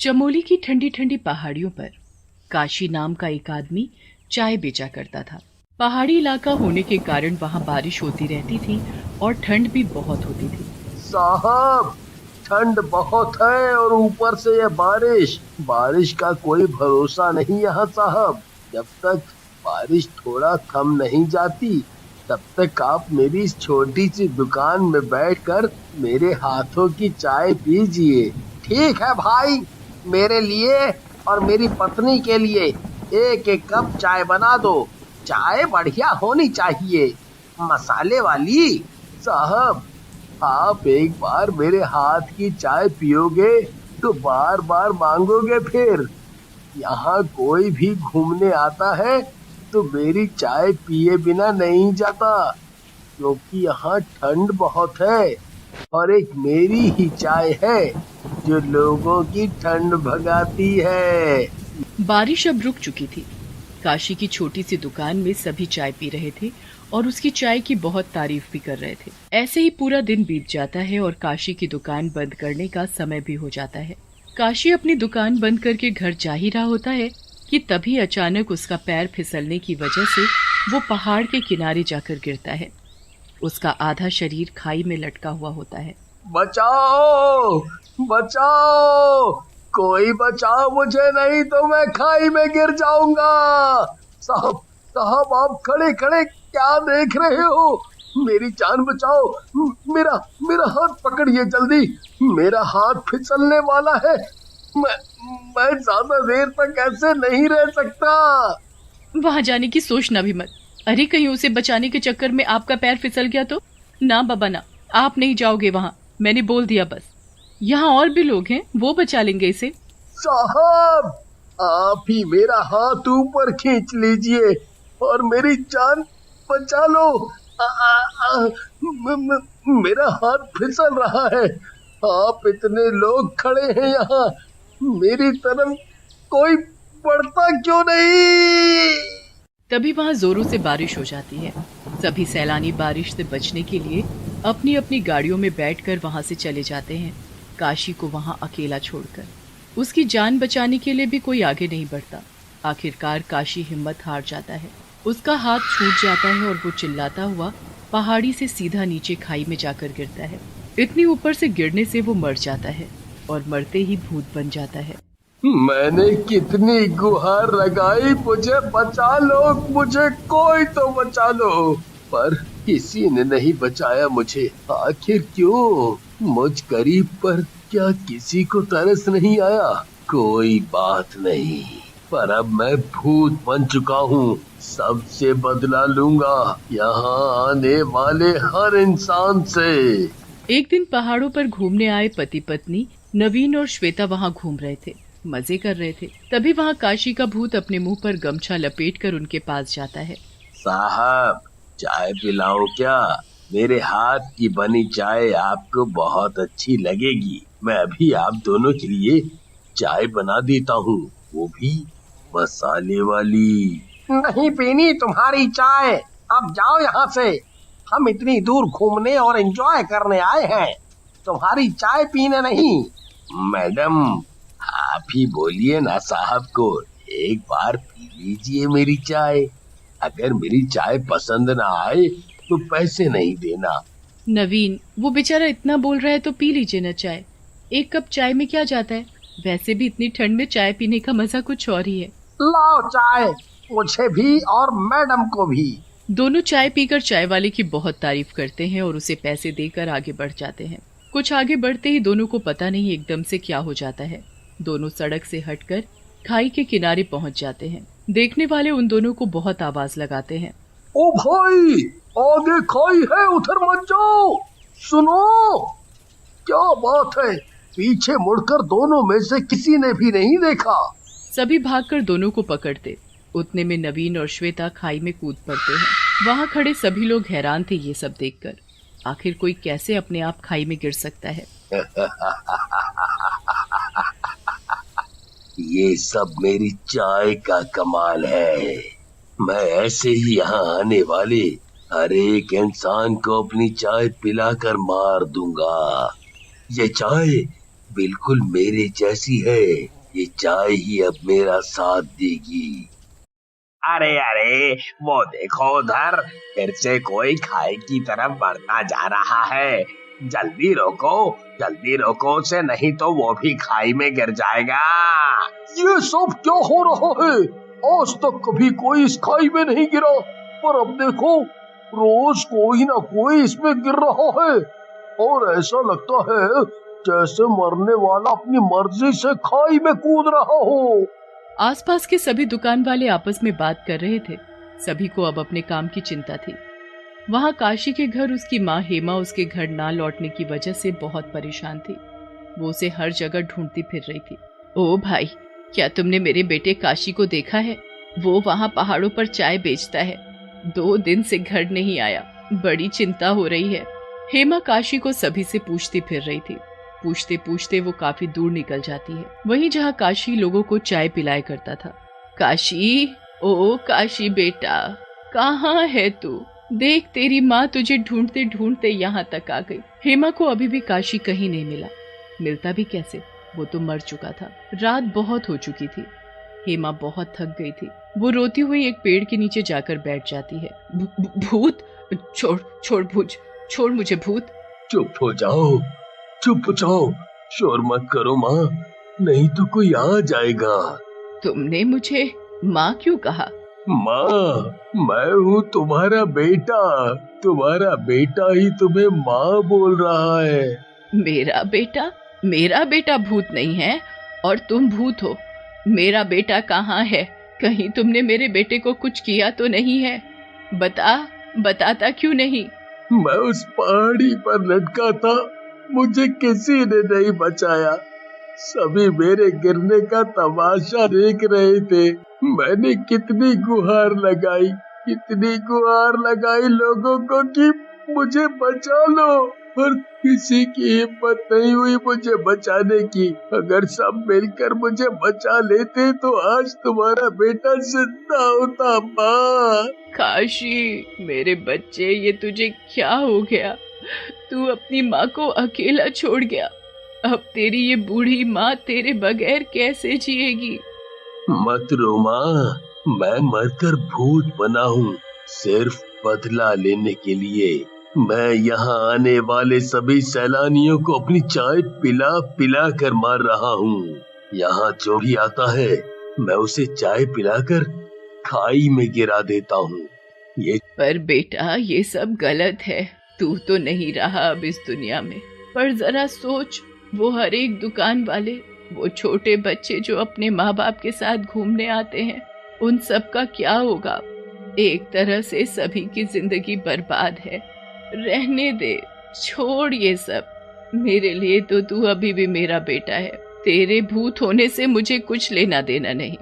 चमोली की ठंडी ठंडी पहाड़ियों पर काशी नाम का एक आदमी चाय बेचा करता था। पहाड़ी इलाका होने के कारण वहाँ बारिश होती रहती थी और ठंड भी बहुत होती थी। साहब, ठंड बहुत है और ऊपर से ये बारिश का कोई भरोसा नहीं यहाँ साहब। जब तक बारिश थोड़ा थम नहीं जाती तब तक आप मेरी इस छोटी सी दुकान में बैठकर मेरे हाथों की चाय पीजिए। ठीक है भाई, मेरे लिए और मेरी पत्नी के लिए एक एक कप चाय बना दो। चाय बढ़िया होनी चाहिए, मसाले वाली। साहब, आप एक बार मेरे हाथ की चाय पियोगे तो बार बार मांगोगे फिर। यहाँ कोई भी घूमने आता है तो मेरी चाय पिए बिना नहीं जाता, क्योंकि यहाँ ठंड बहुत है और एक मेरी ही चाय है जो लोगों की ठंड भगाती है। बारिश अब रुक चुकी थी। काशी की छोटी सी दुकान में सभी चाय पी रहे थे और उसकी चाय की बहुत तारीफ भी कर रहे थे। ऐसे ही पूरा दिन बीत जाता है और काशी की दुकान बंद करने का समय भी हो जाता है। काशी अपनी दुकान बंद करके घर जा ही रहा होता है कि तभी अचानक उसका पैर फिसलने की वजह से वो पहाड़ के किनारे जाकर गिरता है। उसका आधा शरीर खाई में लटका हुआ होता है। बचाओ बचाओ, कोई बचाओ मुझे, नहीं तो मैं खाई में गिर जाऊंगा। साहब साहब, आप खड़े खड़े क्या देख रहे हो? मेरी जान बचाओ। मेरा मेरा हाथ पकड़िए जल्दी, मेरा हाथ फिसलने वाला है। मैं ज्यादा देर तक ऐसे नहीं रह सकता। वहाँ जाने की सोचना भी मत। अरे कहीं उसे बचाने के चक्कर में आपका पैर फिसल गया तो? ना बाबा ना, आप नहीं जाओगे वहाँ, मैंने बोल दिया बस। यहाँ और भी लोग हैं, वो बचा लेंगे इसे। साहब, आप ही मेरा हाथ ऊपर खींच लीजिए और मेरी जान बचा लो। आ, आ, आ, मेरा हाथ फिसल रहा है। आप इतने लोग खड़े हैं यहाँ, मेरी तरफ कोई बढ़ता क्यों नहीं? तभी वहाँ जोरों से बारिश हो जाती है। सभी सैलानी बारिश से बचने के लिए अपनी अपनी गाड़ियों में बैठकर वहाँ से चले जाते हैं, काशी को वहाँ अकेला छोड़कर। उसकी जान बचाने के लिए भी कोई आगे नहीं बढ़ता। आखिरकार काशी हिम्मत हार जाता है। उसका हाथ छूट जाता है और वो चिल्लाता हुआ पहाड़ी से सीधा नीचे खाई में जाकर गिरता है। इतनी ऊपर से गिरने से वो मर जाता है और मरते ही भूत बन जाता है। मैंने कितनी गुहार लगाई, मुझे बचा लो, मुझे कोई तो बचा लो, पर किसी ने नहीं बचाया मुझे। आखिर क्यों? मुझ गरीब पर क्या किसी को तरस नहीं आया? कोई बात नहीं, पर अब मैं भूत बन चुका हूँ, सबसे बदला लूंगा यहाँ आने वाले हर इंसान से। एक दिन पहाड़ों पर घूमने आए पति पत्नी नवीन और श्वेता वहाँ घूम रहे थे, मजे कर रहे थे। तभी वहाँ काशी का भूत अपने मुंह पर गमछा लपेटकर उनके पास जाता है। साहब, चाय पिलाओ क्या? मेरे हाथ की बनी चाय आपको बहुत अच्छी लगेगी। मैं अभी आप दोनों के लिए चाय बना देता हूँ, वो भी मसाले वाली। नहीं पीनी तुम्हारी चाय, अब जाओ यहाँ से। हम इतनी दूर घूमने और एंजॉय करने आए हैं, तुम्हारी चाय पीने नहीं। मैडम, आप ही बोलिए ना साहब को, एक बार पी लीजिए मेरी चाय। अगर मेरी चाय पसंद ना आए तो पैसे नहीं देना। नवीन, वो बेचारा इतना बोल रहा है तो पी लीजिए ना चाय। एक कप चाय में क्या जाता है? वैसे भी इतनी ठंड में चाय पीने का मजा कुछ और ही है। लाओ चाय, मुझे भी और मैडम को भी। दोनों चाय पीकर चाय वाले की बहुत तारीफ करते हैं और उसे पैसे देकर आगे बढ़ जाते हैं। कुछ आगे बढ़ते ही दोनों को पता नहीं एकदम से क्या हो जाता है। दोनों सड़क से हटकर खाई के किनारे पहुंच जाते हैं। देखने वाले उन दोनों को बहुत आवाज लगाते हैं। ओ भाई, आगे खाई है, उधर मत जाओ। सुनो, क्या बात है? पीछे मुड़कर दोनों में से किसी ने भी नहीं देखा। सभी भागकर दोनों को पकड़ते। उतने में नवीन और श्वेता खाई में कूद पड़ते हैं। वहाँ खड़े सभी लोग हैरान थे ये सब देखकर। आखिर कोई कैसे अपने आप खाई में गिर सकता है? ये सब मेरी चाय का कमाल है। मैं ऐसे ही यहाँ आने वाले हर एक इंसान को अपनी चाय पिलाकर मार दूंगा। ये चाय बिल्कुल मेरे जैसी है। ये चाय ही अब मेरा साथ देगी। अरे अरे, वो देखो उधर, फिर से कोई खाई की तरफ बढ़ता जा रहा है। जल्दी रोको उसे, नहीं तो वो भी खाई में गिर जाएगा। ये सब क्या हो रहा है? आज तक कभी कोई इस खाई में नहीं गिरा, पर अब देखो रोज कोई ना कोई इसमें गिर रहा है। और ऐसा लगता है जैसे मरने वाला अपनी मर्जी से खाई में कूद रहा हो। आसपास के सभी दुकान वाले आपस में बात कर रहे थे। सभी को अब अपने काम की चिंता थी। वहां काशी के घर उसकी माँ हेमा उसके घर ना लौटने की वजह से बहुत परेशान थी। वो उसे हर जगह ढूंढती फिर रही थी। ओ भाई, क्या तुमने मेरे बेटे काशी को देखा है? वो वहां पहाड़ों पर चाय बेचता है। 2 दिन से घर नहीं आया। बड़ी चिंता हो रही है। हेमा काशी को सभी से पूछती फिर रही थी। पूछते पूछते वो काफी दूर निकल जाती है, वहीं जहाँ काशी लोगों को चाय पिलाया करता था। काशी, ओ काशी बेटा, कहाँ है तू? देख, तेरी माँ तुझे ढूंढते ढूंढते यहाँ तक आ गई। हेमा को अभी भी काशी कहीं नहीं मिला। मिलता भी कैसे, वो तो मर चुका था। रात बहुत हो चुकी थी। हेमा बहुत थक गई थी। वो रोती हुई एक पेड़ के नीचे जाकर बैठ जाती है। भूत, छोड़ भूत, छोड़ मुझे भूत। चुप हो जाओ, शोर मत करो माँ, नहीं तो कोई आ जाएगा। तुमने मुझे माँ क्यों कहा? माँ, मैं हूँ तुम्हारा बेटा ही तुम्हें माँ बोल रहा है। मेरा बेटा? मेरा बेटा भूत नहीं है और तुम भूत हो। मेरा कहाँ है? कहीं तुमने मेरे बेटे को कुछ किया तो नहीं है? बताता क्यों नहीं? मैं उस पहाड़ी पर लटका था, मुझे किसी ने नहीं बचाया। सभी मेरे गिरने का तमाशा देख रहे थे। मैंने कितनी गुहार लगाई लोगों को कि मुझे बचा लो, पर किसी की हिम्मत नहीं हुई मुझे बचाने की। अगर सब मिलकर मुझे बचा लेते तो आज तुम्हारा बेटा जिंदा होता। माँ। काशी, मेरे बच्चे, ये तुझे क्या हो गया? तू अपनी माँ को अकेला छोड़ गया। अब तेरी ये बूढ़ी माँ तेरे बगैर कैसे जिएगी? मत रो माँ, मैं मरकर भूत बना हूँ, सिर्फ बदला लेने के लिए। मैं यहाँ आने वाले सभी सैलानियों को अपनी चाय पिला पिला कर मार रहा हूँ। यहाँ जो भी आता है मैं उसे चाय पिलाकर खाई में गिरा देता हूँ। पर बेटा, ये सब गलत है। तू तो नहीं रहा अब इस दुनिया में। पर जरा सोच, वो हर एक दुकान वाले, वो छोटे बच्चे जो अपने माँ बाप के साथ घूमने आते हैं, उन सब का क्या होगा? एक तरह से सभी की जिंदगी बर्बाद है। रहने दे, छोड़ ये सब। मेरे लिए तो तू अभी भी मेरा बेटा है। तेरे भूत होने से मुझे कुछ लेना देना नहीं।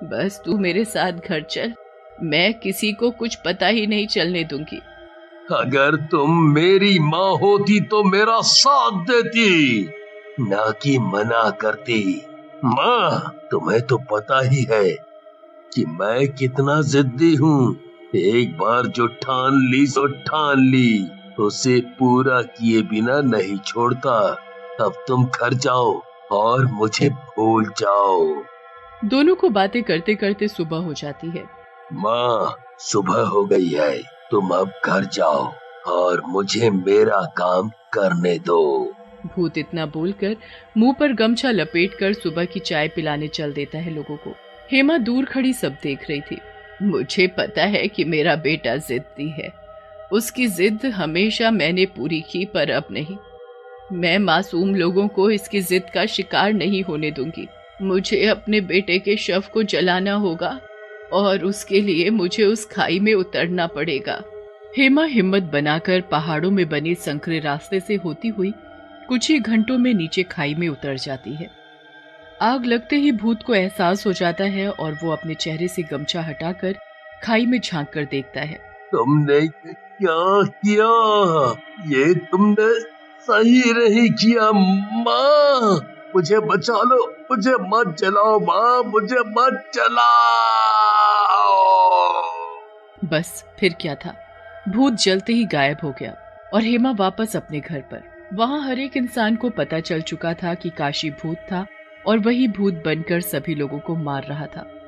बस तू मेरे साथ घर चल, मैं किसी को कुछ पता ही नहीं चलने दूंगी। अगर तुम मेरी माँ होती तो मेरा साथ देती, ना कि मना करती। माँ, तुम्हें तो पता ही है कि मैं कितना जिद्दी हूँ। एक बार जो ठान ली सो ठान ली, उसे पूरा किए बिना नहीं छोड़ता। अब तुम घर जाओ और मुझे भूल जाओ। दोनों को बातें करते करते सुबह हो जाती है। माँ, सुबह हो गई है, तुम अब घर जाओ और मुझे मेरा काम करने दो। भूत इतना बोलकर मुंह पर गमछा लपेटकर सुबह की चाय पिलाने चल देता है लोगों को। हेमा दूर खड़ी सब देख रही थी। मुझे पता है कि मेरा बेटा जिद्दी है। उसकी जिद हमेशा मैंने पूरी की, पर अब नहीं। मैं मासूम लोगों को इसकी जिद का शिकार नहीं होने दूंगी। मुझे अपने बेटे के शव को जलाना होगा और उसके लिए मुझे उस खाई में उतरना पड़ेगा। हेमा हिम्मत बनाकर पहाड़ों में बने संकरे रास्ते से होती हुई कुछ ही घंटों में नीचे खाई में उतर जाती है। आग लगते ही भूत को एहसास हो जाता है और वो अपने चेहरे से गमछा हटाकर खाई में झांक कर देखता है। तुमने क्या किया? ये तुमने सही नहीं किया। माँ, मुझे बचा लो, मुझे मत जलाओ। माँ, मुझे मत जलाओ। बस फिर क्या था, भूत जलते ही गायब हो गया और हेमा वापस अपने घर पर। वहां हर एक इंसान को पता चल चुका था कि काशी भूत था और वही भूत बनकर सभी लोगों को मार रहा था।